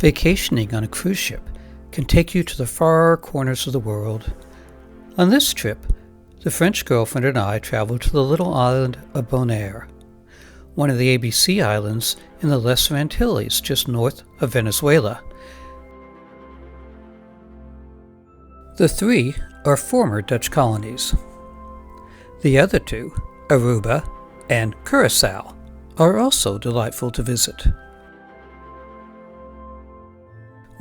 Vacationing on a cruise ship can take you to the far corners of the world. On this trip, the French girlfriend and I traveled to the little island of Bonaire, one of the ABC islands in the Lesser Antilles just north of Venezuela. The three are former Dutch colonies. The other two, Aruba and Curacao, are also delightful to visit.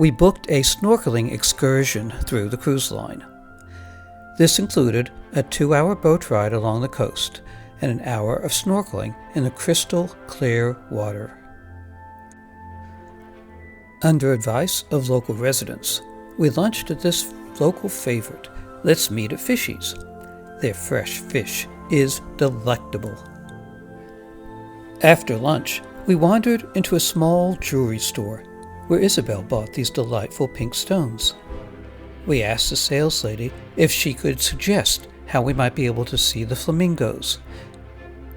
We booked a snorkeling excursion through the cruise line. This included a 2-hour boat ride along the coast and an hour of snorkeling in the crystal clear water. Under advice of local residents, we lunched at this local favorite, Let's Meet at Fishy's. Their fresh fish is delectable. After lunch, we wandered into a small jewelry store where Isabel bought these delightful pink stones. We asked the saleslady if she could suggest how we might be able to see the flamingos.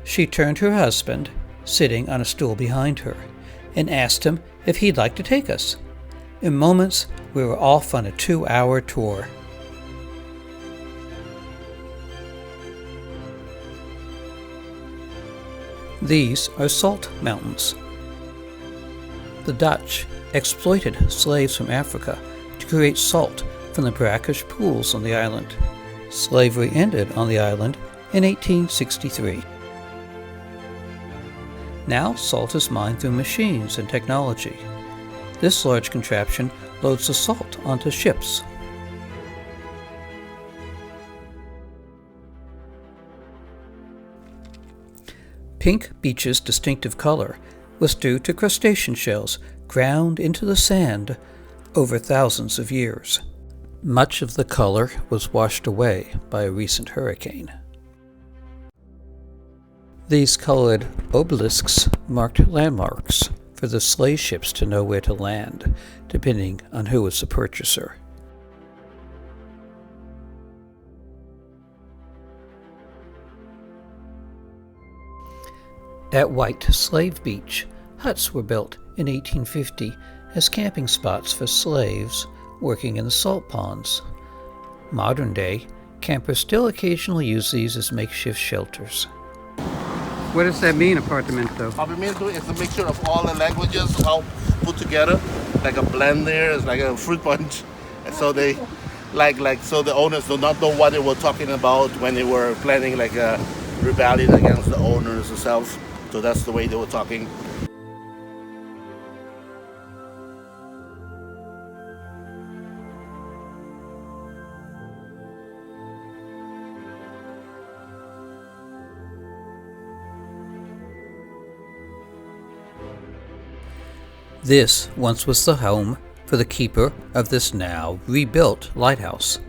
She turned to her husband, sitting on a stool behind her, and asked him if he'd like to take us. In moments, we were off on a 2-hour tour. These are salt mountains. The Dutch exploited slaves from Africa to create salt from the brackish pools on the island. Slavery ended on the island in 1863. Now salt is mined through machines and technology. This large contraption loads the salt onto ships. Pink Beach's distinctive color was due to crustacean shells ground into the sand over thousands of years. Much of the color was washed away by a recent hurricane. These colored obelisks marked landmarks for the slave ships to know where to land, depending on who was the purchaser. At White Slave Beach, huts were built in 1850 as camping spots for slaves working in the salt ponds. Modern day, campers still occasionally use these as makeshift shelters. What does that mean, apartamento? Apartamento is a mixture of all the languages all put together, like a blend there. It's like a fruit punch. And so they, so the owners do not know what they were talking about when they were planning like a rebellion against the owners themselves. So that's the way they were talking. This once was the home for the keeper of this now rebuilt lighthouse.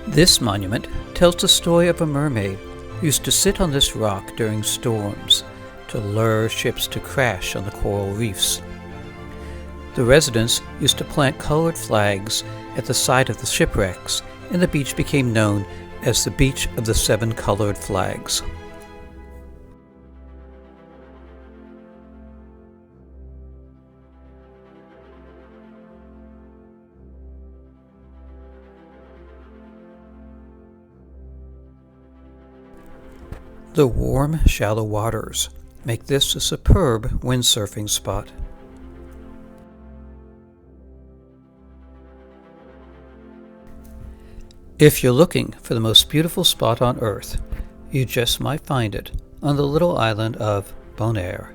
This monument tells the story of a mermaid who used to sit on this rock during storms to lure ships to crash on the coral reefs. The residents used to plant colored flags at the site of the shipwrecks, and the beach became known as the Beach of the 7 Colored Flags. The warm, shallow waters make this a superb windsurfing spot. If you're looking for the most beautiful spot on Earth, you just might find it on the little island of Bonaire.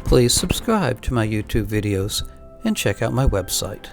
Please subscribe to my YouTube videos and check out my website.